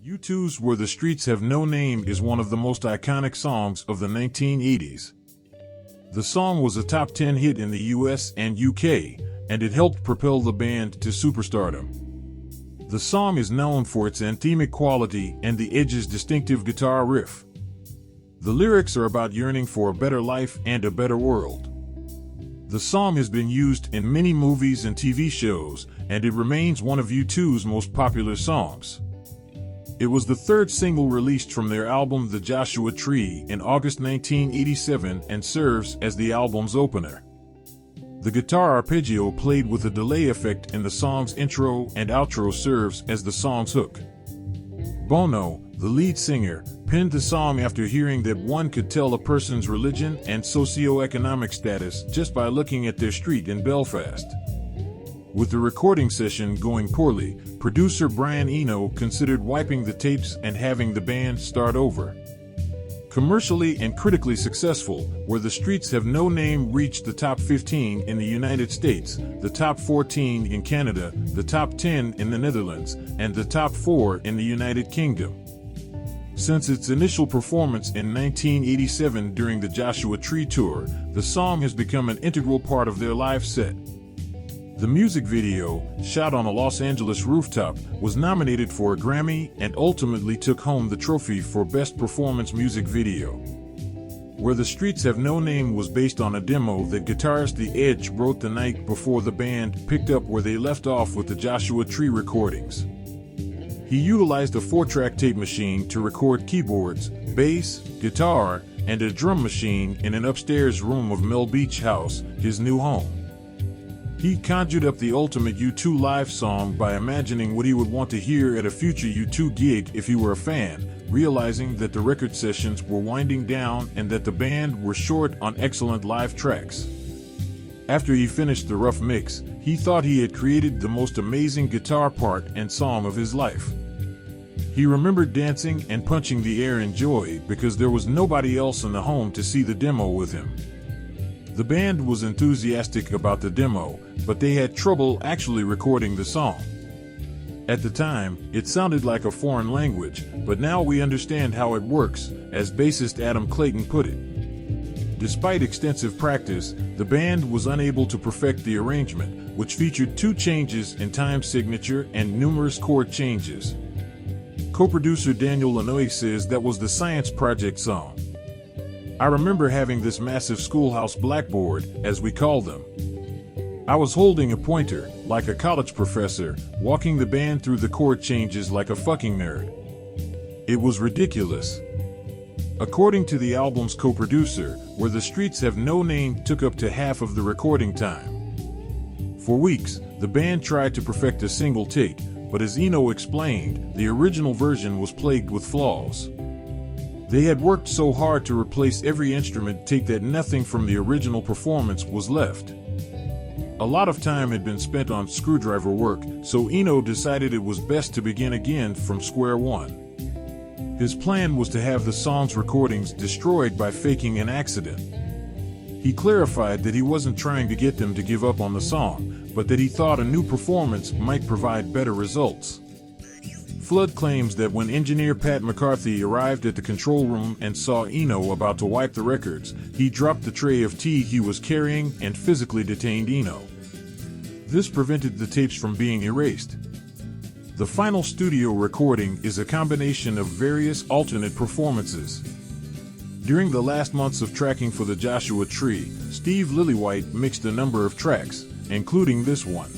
U2's Where the Streets Have No Name is one of the most iconic songs of the 1980s. The song was a top 10 hit in the US and UK, and it helped propel the band to superstardom. The song is known for its anthemic quality and the Edge's distinctive guitar riff. The lyrics are about yearning for a better life and a better world. The song has been used in many movies and TV shows, and it remains one of U2's most popular songs. It was the third single released from their album The Joshua Tree in August 1987 and serves as the album's opener. The guitar arpeggio played with a delay effect in the song's intro and outro serves as the song's hook. Bono, the lead singer, penned the song after hearing that one could tell a person's religion and socio-economic status just by looking at their street in Belfast. With the recording session going poorly, producer Brian Eno considered wiping the tapes and having the band start over. Commercially and critically successful, Where the Streets Have No Name reached the top 15 in the United States, the top 14 in Canada, the top 10 in the Netherlands, and the top 4 in the United Kingdom. Since its initial performance in 1987 during the Joshua Tree Tour, the song has become an integral part of their live set. The music video, shot on a Los Angeles rooftop, was nominated for a Grammy and ultimately took home the trophy for Best Performance Music Video. Where the Streets Have No Name was based on a demo that guitarist The Edge wrote the night before the band picked up where they left off with the Joshua Tree recordings. He utilized a 4-track tape machine to record keyboards, bass, guitar, and a drum machine in an upstairs room of Mel Beach House, his new home. He conjured up the ultimate U2 live song by imagining what he would want to hear at a future U2 gig if he were a fan, realizing that the record sessions were winding down and that the band were short on excellent live tracks. After he finished the rough mix, he thought he had created the most amazing guitar part and song of his life. He remembered dancing and punching the air in joy because there was nobody else in the home to see the demo with him. The band was enthusiastic about the demo, but they had trouble actually recording the song. At the time, it sounded like a foreign language, but now we understand how it works, as bassist Adam Clayton put it. Despite extensive practice, the band was unable to perfect the arrangement, which featured 2 changes in time signature and numerous chord changes. Co-producer Daniel Lanois says that was the Science Project song. I remember having this massive schoolhouse blackboard, as we called them. I was holding a pointer, like a college professor, walking the band through the chord changes like a fucking nerd. It was ridiculous. According to the album's co-producer, Where the Streets Have No Name took up to half of the recording time. For weeks, the band tried to perfect a single take, but as Eno explained, the original version was plagued with flaws. They had worked so hard to replace every instrument take that nothing from the original performance was left. A lot of time had been spent on screwdriver work, so Eno decided it was best to begin again from square one. His plan was to have the song's recordings destroyed by faking an accident. He clarified that he wasn't trying to get them to give up on the song, but that he thought a new performance might provide better results. Flood claims that when engineer Pat McCarthy arrived at the control room and saw Eno about to wipe the records, he dropped the tray of tea he was carrying and physically detained Eno. This prevented the tapes from being erased. The final studio recording is a combination of various alternate performances. During the last months of tracking for the Joshua Tree, Steve Lillywhite mixed a number of tracks, including this one.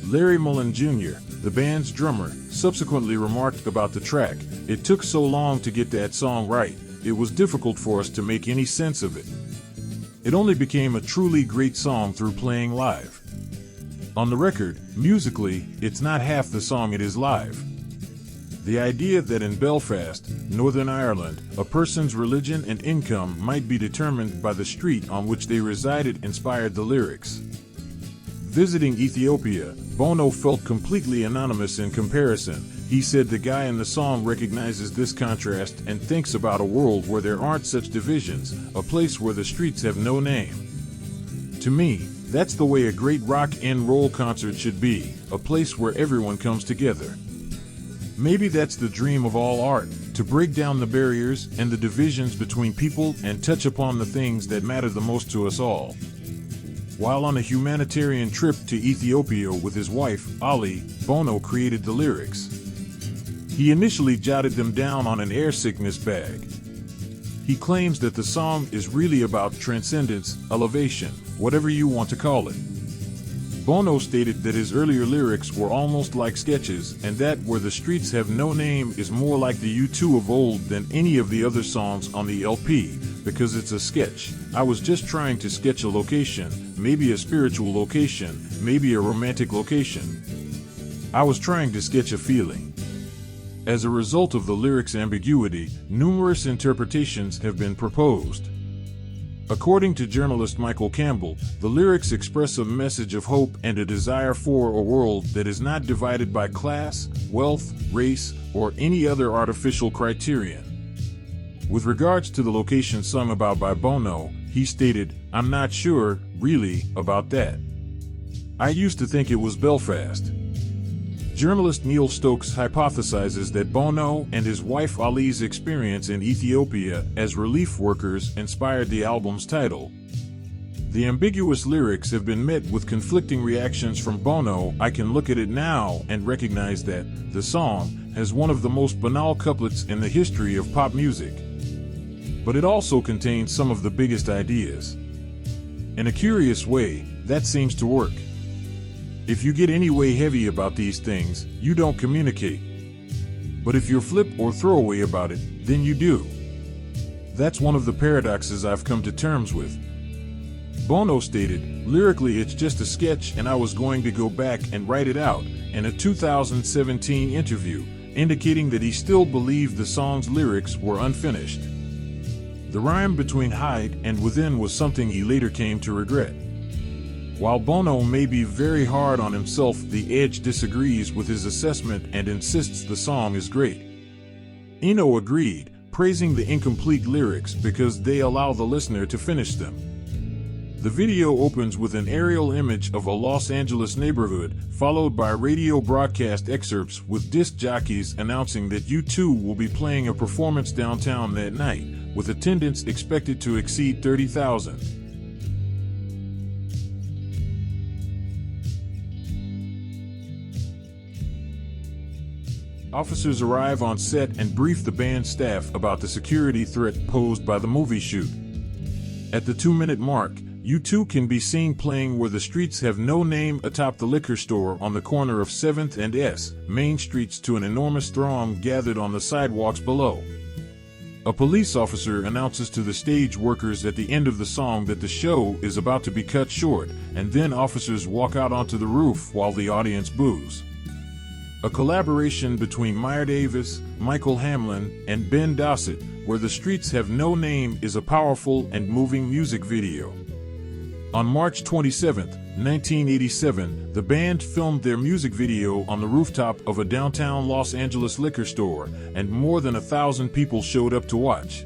Larry Mullen Jr., the band's drummer, subsequently remarked about the track, "It took so long to get that song right, it was difficult for us to make any sense of it. It only became a truly great song through playing live. On the record, musically, it's not half the song it is live." The idea that in Belfast, Northern Ireland, a person's religion and income might be determined by the street on which they resided inspired the lyrics. Visiting Ethiopia, Bono felt completely anonymous in comparison. He said the guy in the song recognizes this contrast and thinks about a world where there aren't such divisions, a place where the streets have no name. To me, that's the way a great rock and roll concert should be, a place where everyone comes together. Maybe that's the dream of all art, to break down the barriers and the divisions between people and touch upon the things that matter the most to us all. While on a humanitarian trip to Ethiopia with his wife, Ali, Bono created the lyrics. He initially jotted them down on an air sickness bag. He claims that the song is really about transcendence, elevation, whatever you want to call it. Bono stated that his earlier lyrics were almost like sketches, and that Where the Streets Have No Name is more like the U2 of old than any of the other songs on the LP, because it's a sketch. I was just trying to sketch a location, maybe a spiritual location, maybe a romantic location. I was trying to sketch a feeling. As a result of the lyrics' ambiguity, numerous interpretations have been proposed. According to journalist Michael Campbell, the lyrics express a message of hope and a desire for a world that is not divided by class, wealth, race, or any other artificial criterion. With regards to the location sung about by Bono, he stated, "I'm not sure, really, about that. I used to think it was Belfast." Journalist Neil Stokes hypothesizes that Bono and his wife Ali's experience in Ethiopia as relief workers inspired the album's title. The ambiguous lyrics have been met with conflicting reactions from Bono. "I can look at it now and recognize that the song has one of the most banal couplets in the history of pop music. But it also contains some of the biggest ideas. In a curious way, that seems to work. If you get any way heavy about these things, you don't communicate. But if you're flip or throwaway about it, then you do. That's one of the paradoxes I've come to terms with." Bono stated, "Lyrically it's just a sketch and I was going to go back and write it out," in a 2017 interview, indicating that he still believed the song's lyrics were unfinished. The rhyme between hide and within was something he later came to regret. While Bono may be very hard on himself, The Edge disagrees with his assessment and insists the song is great. Eno agreed, praising the incomplete lyrics because they allow the listener to finish them. The video opens with an aerial image of a Los Angeles neighborhood, followed by radio broadcast excerpts with disc jockeys announcing that U2 will be playing a performance downtown that night, with attendance expected to exceed 30,000. Officers arrive on set and brief the band staff about the security threat posed by the movie shoot. At the 2-minute mark, U2 can be seen playing Where the Streets Have No Name atop the liquor store on the corner of 7th and S Main Streets to an enormous throng gathered on the sidewalks below. A police officer announces to the stage workers at the end of the song that the show is about to be cut short, and then officers walk out onto the roof while the audience boos. A collaboration between Maya Davis, Michael Hamlin, and Ben Dossett, Where the Streets Have No Name is a powerful and moving music video. On March 27, 1987, the band filmed their music video on the rooftop of a downtown Los Angeles liquor store, and more than 1,000 people showed up to watch.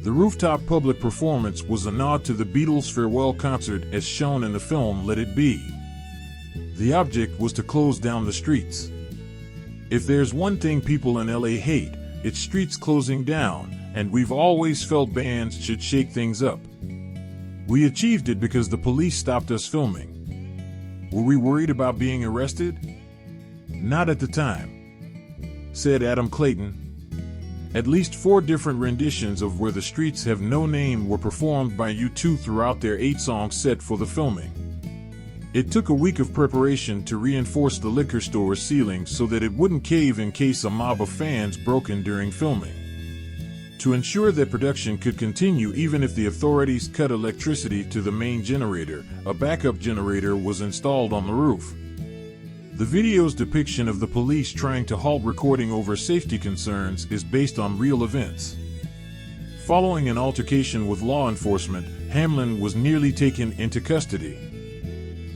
The rooftop public performance was a nod to the Beatles' farewell concert as shown in the film Let It Be. The object was to close down the streets. If there's one thing people in LA hate, it's streets closing down, and we've always felt bands should shake things up. We achieved it because the police stopped us filming. Were we worried about being arrested? Not at the time," said Adam Clayton. At least 4 different renditions of Where the Streets Have No Name were performed by U2 throughout their 8-song set for the filming. It took a week of preparation to reinforce the liquor store's ceiling so that it wouldn't cave in case a mob of fans broke in during filming. To ensure that production could continue even if the authorities cut electricity to the main generator, a backup generator was installed on the roof. The video's depiction of the police trying to halt recording over safety concerns is based on real events. Following an altercation with law enforcement, Hamlin was nearly taken into custody.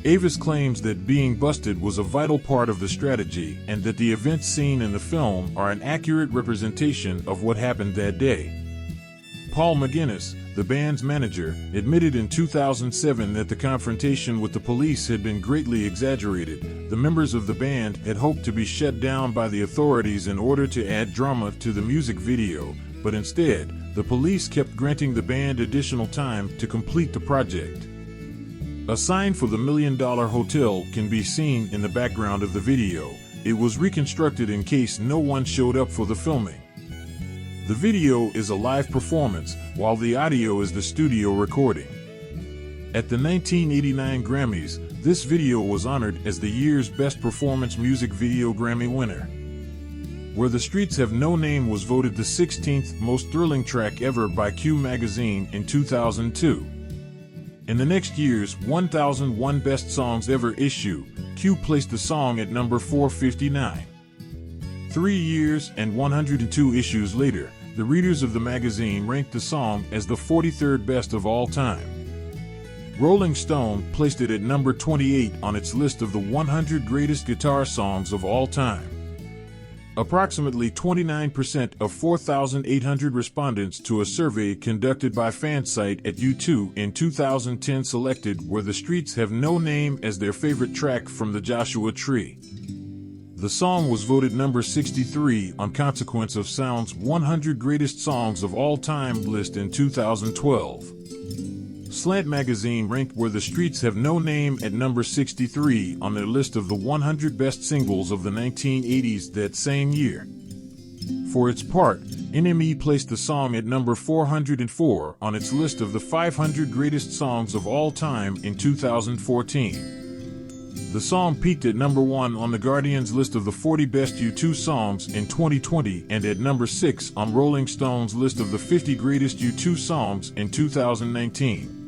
Avis claims that being busted was a vital part of the strategy and that the events seen in the film are an accurate representation of what happened that day. Paul McGuinness, the band's manager, admitted in 2007 that the confrontation with the police had been greatly exaggerated. The members of the band had hoped to be shut down by the authorities in order to add drama to the music video, but instead, the police kept granting the band additional time to complete the project. A sign for the $1 Million Hotel can be seen in the background of the video. It was reconstructed in case no one showed up for the filming. The video is a live performance, while the audio is the studio recording. At the 1989 Grammys, this video was honored as the year's Best Performance Music Video Grammy winner. Where the Streets Have No Name was voted the 16th most thrilling track ever by Q magazine in 2002. In the next year's 1001 Best Songs Ever issue, Q placed the song at number 459. 3 years and 102 issues later, the readers of the magazine ranked the song as the 43rd best of all time. Rolling Stone placed it at number 28 on its list of the 100 greatest guitar songs of all time. Approximately 29% of 4,800 respondents to a survey conducted by Fansite at U2 in 2010 selected Where the Streets Have No Name as their favorite track from the Joshua Tree. The song was voted number 63 on Consequence of Sound's 100 Greatest Songs of All Time list in 2012. Slant Magazine ranked Where the Streets Have No Name at number 63 on their list of the 100 best singles of the 1980s that same year. For its part, NME placed the song at number 404 on its list of the 500 greatest songs of all time in 2014. The song peaked at number 1 on The Guardian's list of the 40 best U2 songs in 2020 and at number 6 on Rolling Stone's list of the 50 greatest U2 songs in 2019.